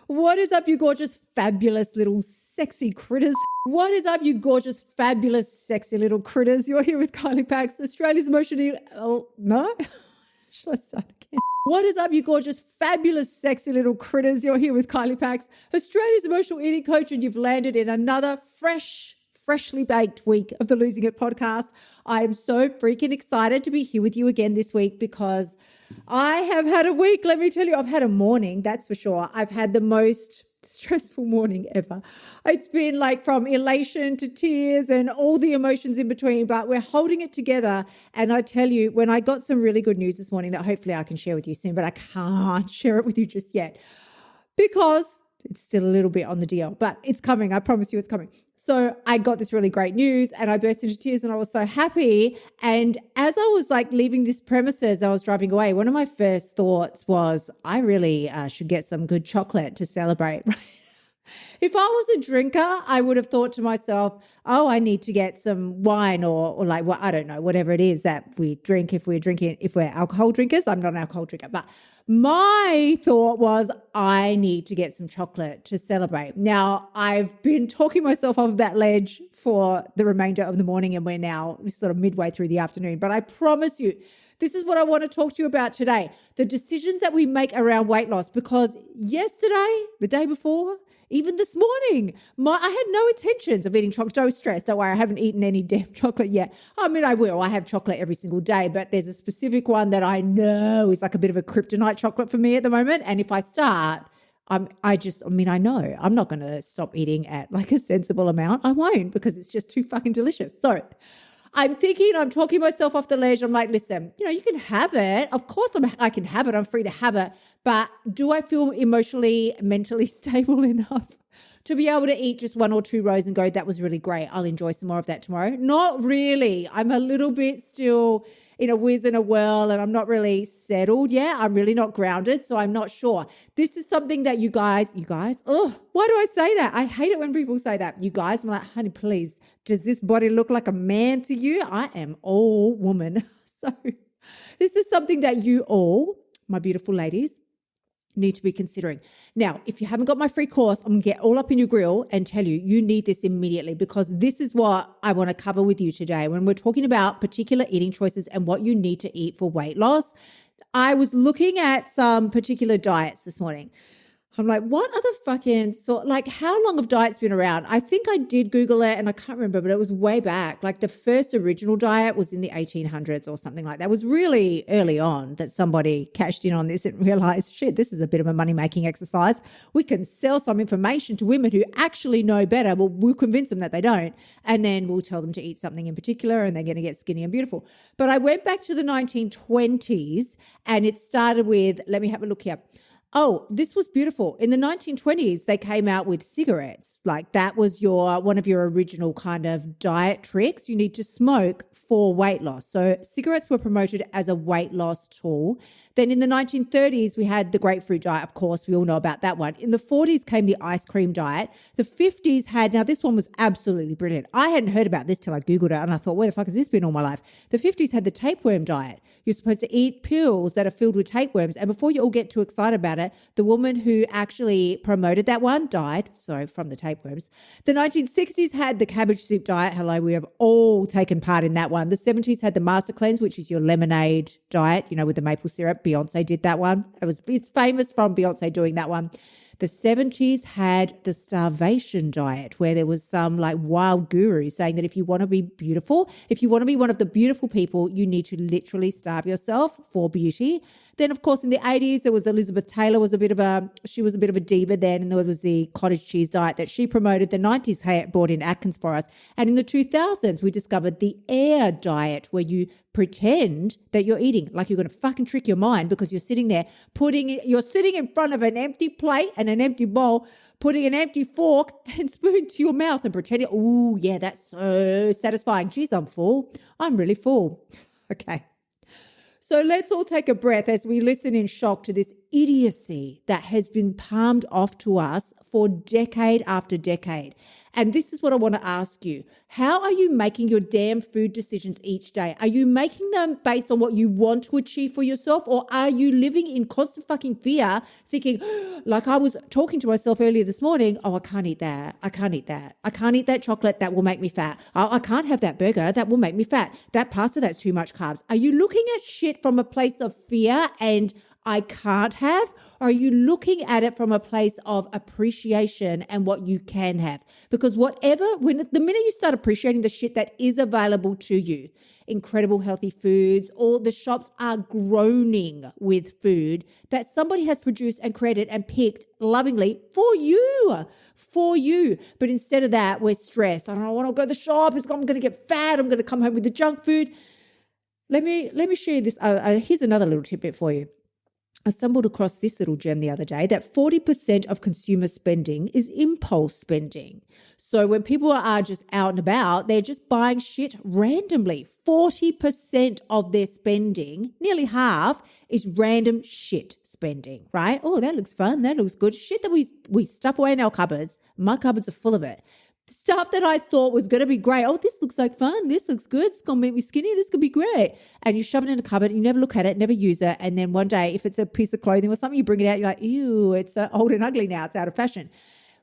What is up, you gorgeous, fabulous little sexy critters? What is up, you gorgeous, fabulous, sexy little critters? You're here with Kylie Pax, Australia's emotional... Oh, no? Shall I start again? What is up, you gorgeous, fabulous, sexy little critters? You're here with Kylie Pax, Australia's emotional eating coach, and you've landed in another freshly baked week of the Losing It podcast. I am so freaking excited to be here with you again this week because I have had a week. Let me tell you, I've had a morning, that's for sure. I've had the most stressful morning ever. It's been like from elation to tears and all the emotions in between, but we're holding it together. And I tell you, when I got some really good news this morning that hopefully I can share with you soon, but I can't share it with you just yet because it's still a little bit on the DL, but it's coming. I promise you it's coming. So I got this really great news and I burst into tears and I was so happy. And as I was like leaving this premises, I was driving away. One of my first thoughts was I really should get some good chocolate to celebrate. If I was a drinker, I would have thought to myself, oh, I need to get some wine or like, well, I don't know, whatever it is that we drink if we're alcohol drinkers. I'm not an alcohol drinker, but my thought was I need to get some chocolate to celebrate. Now, I've been talking myself off that ledge for the remainder of the morning and we're now sort of midway through the afternoon, but I promise you, this is what I want to talk to you about today, the decisions that we make around weight loss, because yesterday, the day before, even this morning, I had no intentions of eating chocolate. Don't stress. Don't worry. I haven't eaten any damn chocolate yet. I mean, I will. I have chocolate every single day, but there's a specific one that I know is like a bit of a kryptonite chocolate for me at the moment. And if I start, I know I'm not going to stop eating at like a sensible amount. I won't because it's just too fucking delicious. So I'm talking myself off the ledge. I'm like, listen, you can have it. Of course I can have it. I'm free to have it. But do I feel emotionally, mentally stable enough to be able to eat just one or two rows and go, that was really great. I'll enjoy some more of that tomorrow? Not really. I'm a little bit still in a whiz and a whirl and I'm not really settled yet. I'm really not grounded. So I'm not sure. This is something that you guys, oh, why do I say that? I hate it when people say that. You guys, I'm like, honey, please, does this body look like a man to you? I am all woman. So this is something that you all, my beautiful ladies, need to be considering. Now, if you haven't got my free course, I'm going to get all up in your grill and tell you, you need this immediately because this is what I want to cover with you today. When we're talking about particular eating choices and what you need to eat for weight loss, I was looking at some particular diets this morning. I'm like, what are the fucking how long have diets been around? I think I did Google it and I can't remember, but it was way back. Like the first original diet was in the 1800s or something like that. It was really early on that somebody cashed in on this and realized, shit, this is a bit of a money-making exercise. We can sell some information to women who actually know better. Well, we'll convince them that they don't. And then we'll tell them to eat something in particular and they're going to get skinny and beautiful. But I went back to the 1920s and it started with, let me have a look here. Oh, this was beautiful. In the 1920s, they came out with cigarettes. Like that was one of your original kind of diet tricks. You need to smoke for weight loss. So cigarettes were promoted as a weight loss tool. Then in the 1930s, we had the grapefruit diet. Of course, we all know about that one. In the 40s came the ice cream diet. The 50s had, now this one was absolutely brilliant. I hadn't heard about this till I Googled it and I thought, where the fuck has this been all my life? The 50s had the tapeworm diet. You're supposed to eat pills that are filled with tapeworms. And before you all get too excited about it, the woman who actually promoted that one died, from the tapeworms. The 1960s had the cabbage soup diet. Hello, we have all taken part in that one. The 70s had the Master Cleanse, which is your lemonade diet, with the maple syrup. Beyonce did that one. It's famous from Beyonce doing that one. The 70s had the starvation diet where there was some like wild guru saying that if you want to be beautiful, if you want to be one of the beautiful people, you need to literally starve yourself for beauty. Then, of course, in the 80s, there was Elizabeth Taylor she was a bit of a diva then, and there was the cottage cheese diet that she promoted. The 90s brought in Atkins for us. And in the 2000s, we discovered the air diet where you pretend that you're eating, like you're going to fucking trick your mind because you're sitting there you're sitting in front of an empty plate and an empty bowl, putting an empty fork and spoon to your mouth and pretending, oh yeah, that's so satisfying. Geez, I'm full. I'm really full. Okay. So let's all take a breath as we listen in shock to this idiocy that has been palmed off to us for decade after decade. And this is what I want to ask you. How are you making your damn food decisions each day? Are you making them based on what you want to achieve for yourself, or are you living in constant fucking fear thinking, like I was talking to myself earlier this morning, oh, I can't eat that. I can't eat that. I can't eat that chocolate. That will make me fat. Oh, I can't have that burger. That will make me fat. That pasta, that's too much carbs. Are you looking at shit from a place of fear and I can't have? Or are you looking at it from a place of appreciation and what you can have? Because the minute you start appreciating the shit that is available to you, incredible healthy foods, all the shops are groaning with food that somebody has produced and created and picked lovingly for you. But instead of that, we're stressed. I don't want to go to the shop. I'm going to get fat. I'm going to come home with the junk food. Let me share this. Here's another little tidbit for you. I stumbled across this little gem the other day that 40% of consumer spending is impulse spending. So when people are just out and about, they're just buying shit randomly. 40% of their spending, nearly half, is random shit spending, right? Oh, that looks fun. That looks good. Shit that we stuff away in our cupboards. My cupboards are full of it. Stuff that I thought was going to be great. Oh, this looks like fun. This looks good. It's going to make me skinny. This could be great. And you shove it in a cupboard. You never look at it, never use it. And then one day, if it's a piece of clothing or something, you bring it out. You're like, ew, it's old and ugly now. It's out of fashion.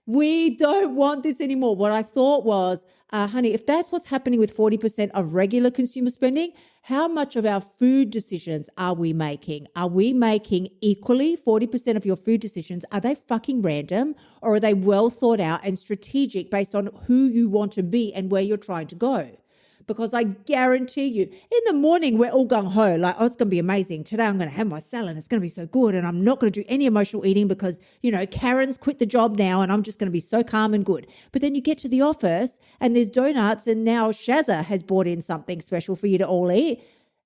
We don't want this anymore. What I thought was, honey, if that's what's happening with 40% of regular consumer spending, how much of our food decisions are we making? Are we making equally 40% of your food decisions? Are they fucking random, or are they well thought out and strategic based on who you want to be and where you're trying to go? Because I guarantee you, in the morning, we're all gung-ho, like, oh, it's going to be amazing. Today I'm going to have my salad. It's going to be so good. And I'm not going to do any emotional eating because, Karen's quit the job now and I'm just going to be so calm and good. But then you get to the office and there's donuts and now Shazza has brought in something special for you to all eat.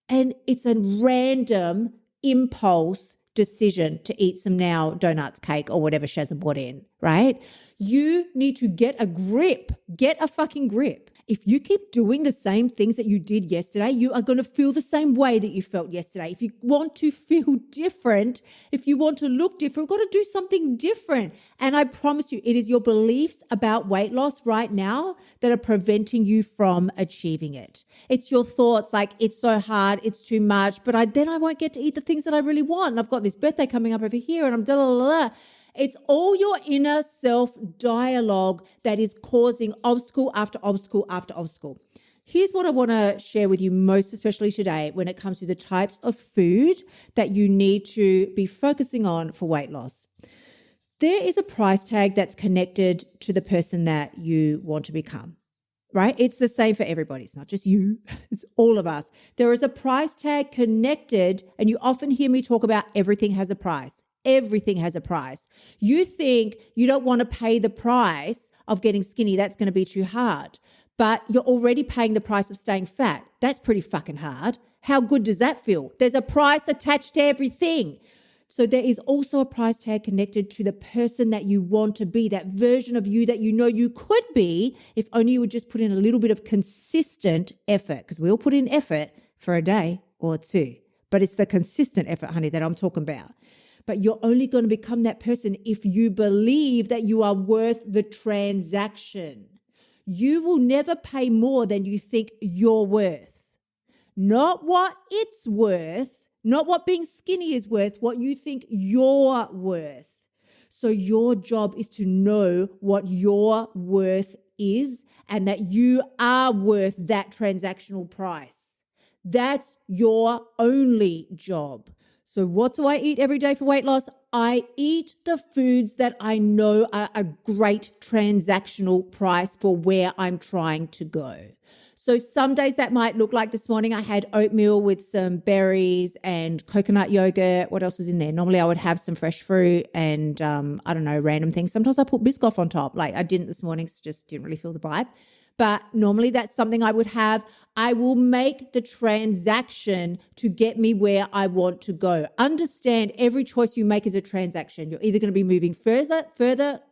And it's a random impulse decision to eat some now donuts, cake, or whatever Shazza brought in, right? You need to get a grip. Get a fucking grip. If you keep doing the same things that you did yesterday, you are going to feel the same way that you felt yesterday. If you want to feel different, if you want to look different, you've got to do something different. And I promise you, it is your beliefs about weight loss right now that are preventing you from achieving it. It's your thoughts like, it's so hard, it's too much, but then I won't get to eat the things that I really want. And I've got this birthday coming up over here and I'm da da da da. It's all your inner self dialogue that is causing obstacle after obstacle after obstacle. Here's what I want to share with you most especially today when it comes to the types of food that you need to be focusing on for weight loss. There is a price tag that's connected to the person that you want to become, right? It's the same for everybody. It's not just you. It's all of us. There is a price tag connected, and you often hear me talk about everything has a price. Everything has a price. You think you don't want to pay the price of getting skinny. That's going to be too hard. But you're already paying the price of staying fat. That's pretty fucking hard. How good does that feel? There's a price attached to everything. So there is also a price tag connected to the person that you want to be, that version of you that you know you could be if only you would just put in a little bit of consistent effort, because we all put in effort for a day or two. But it's the consistent effort, honey, that I'm talking about. But you're only going to become that person if you believe that you are worth the transaction. You will never pay more than you think you're worth. Not what it's worth, not what being skinny is worth, what you think you're worth. So your job is to know what your worth is and that you are worth that transactional price. That's your only job. So what do I eat every day for weight loss? I eat the foods that I know are a great transactional price for where I'm trying to go. So some days that might look like this morning I had oatmeal with some berries and coconut yogurt. What else was in there? Normally I would have some fresh fruit and random things. Sometimes I put Biscoff on top. Like I didn't this morning, so just didn't really feel the vibe. But normally that's something I would have. I will make the transaction to get me where I want to go. Understand every choice you make is a transaction. You're either going to be moving further,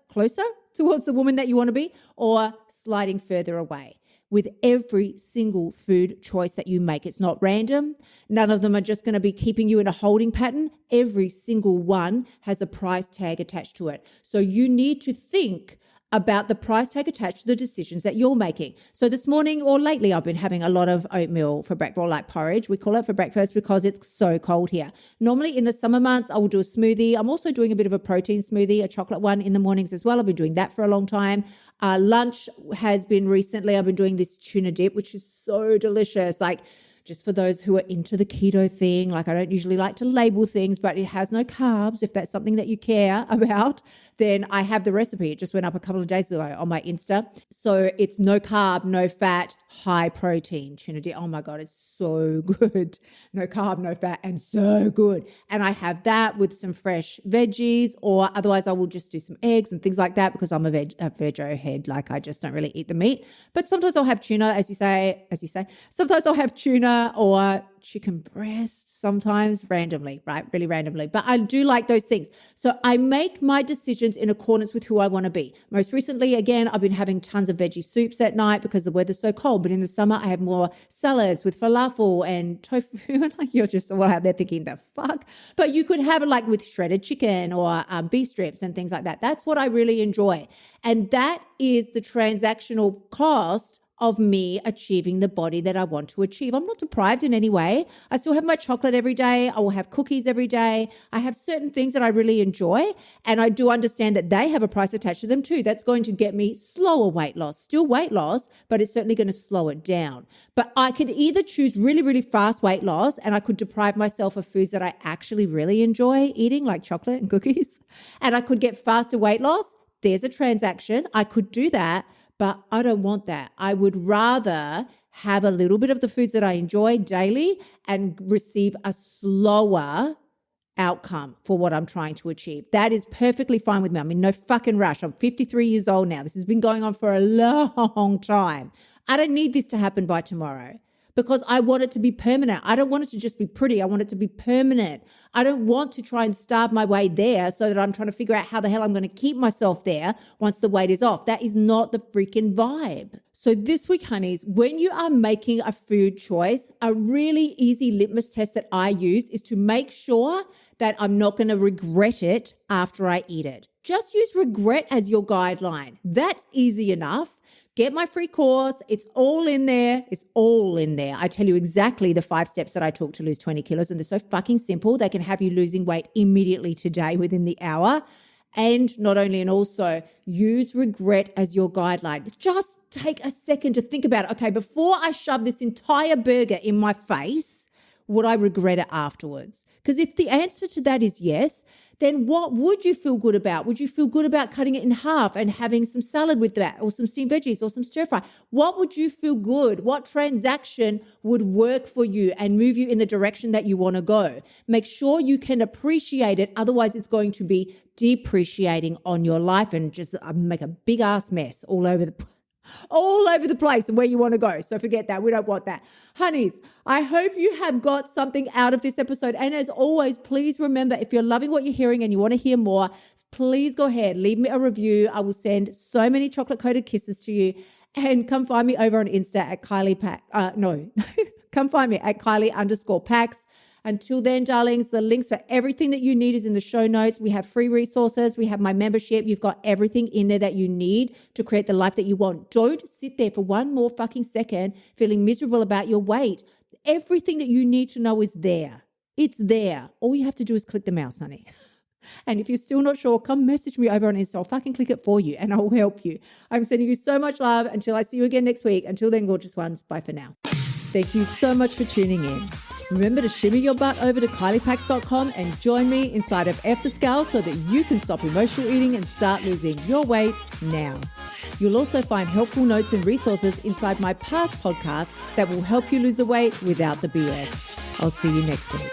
closer towards the woman that you want to be, or sliding further away. with every single food choice that you make. It's not random. None of them are just going to be keeping you in a holding pattern. Every single one has a price tag attached to it. So you need to think about the price tag attached to the decisions that you're making. So this morning or lately, I've been having a lot of oatmeal for breakfast, or like porridge. We call it for breakfast because it's so cold here. Normally in the summer months, I will do a smoothie. I'm also doing a bit of a protein smoothie, a chocolate one in the mornings as well. I've been doing that for a long time. Lunch has been recently, I've been doing this tuna dip, which is so delicious. Like, just for those who are into the keto thing, like I don't usually like to label things, but it has no carbs. If that's something that you care about, then I have the recipe. It just went up a couple of days ago on my Insta. So it's no carb, no fat, high protein tuna dip. Oh my God, it's so good. No carb, no fat, and so good. And I have that with some fresh veggies, or otherwise I will just do some eggs and things like that because I'm a veggie head. Like I just don't really eat the meat. But sometimes I'll have tuna, as you say. Sometimes I'll have tuna or chicken breast, sometimes randomly, right? Really randomly. But I do like those things. So I make my decisions in accordance with who I want to be. Most recently, again, I've been having tons of veggie soups at night because the weather's so cold. But in the summer, I have more salads with falafel and tofu. And like you're just all out there thinking, the fuck? But you could have it like with shredded chicken or beef strips and things like that. That's what I really enjoy. And that is the transactional cost of me achieving the body that I want to achieve. I'm not deprived in any way. I still have my chocolate every day. I will have cookies every day. I have certain things that I really enjoy, and I do understand that they have a price attached to them too. That's going to get me slower weight loss, still weight loss, but it's certainly going to slow it down. But I could either choose really, really fast weight loss, and I could deprive myself of foods that I actually really enjoy eating, like chocolate and cookies, and I could get faster weight loss. There's a transaction. I could do that. But I don't want that. I would rather have a little bit of the foods that I enjoy daily and receive a slower outcome for what I'm trying to achieve. That is perfectly fine with me. I'm in no fucking rush. I'm 53 years old now. This has been going on for a long time. I don't need this to happen by tomorrow, because I want it to be permanent. I don't want it to just be pretty. I want it to be permanent. I don't want to try and starve my way there so that I'm trying to figure out how the hell I'm going to keep myself there once the weight is off. That is not the freaking vibe. So this week, honeys, when you are making a food choice, a really easy litmus test that I use is to make sure that I'm not going to regret it after I eat it. Just use regret as your guideline. That's easy enough. Get my free course. It's all in there. It's all in there. I tell you exactly the 5 steps that I took to lose 20 kilos, and they're so fucking simple. They can have you losing weight immediately today within the hour. And not only, and also use regret as your guideline. Just take a second to think about it. Okay, before I shove this entire burger in my face, would I regret it afterwards? Because if the answer to that is yes, then what would you feel good about? Would you feel good about cutting it in half and having some salad with that, or some steamed veggies, or some stir fry? What would you feel good? What transaction would work for you and move you in the direction that you want to go? Make sure you can appreciate it. Otherwise, it's going to be depreciating on your life and just make a big ass mess all over the place and where you want to go. So forget that. We don't want that. Honeys, I hope you have got something out of this episode. And as always, please remember, if you're loving what you're hearing and you want to hear more, please go ahead, leave me a review. I will send so many chocolate-coated kisses to you. And come find me over on Insta at come find me at Kylie_Pax. Until then, darlings, the links for everything that you need is in the show notes. We have free resources. We have my membership. You've got everything in there that you need to create the life that you want. Don't sit there for one more fucking second feeling miserable about your weight. Everything that you need to know is there. It's there. All you have to do is click the mouse, honey. And if you're still not sure, come message me over on Insta. I'll fucking click it for you and I'll help you. I'm sending you so much love until I see you again next week. Until then, gorgeous ones. Bye for now. Thank you so much for tuning in. Remember to shimmy your butt over to KyliePax.com and join me inside of F the Scale so that you can stop emotional eating and start losing your weight now. You'll also find helpful notes and resources inside my past podcasts that will help you lose the weight without the BS. I'll see you next week.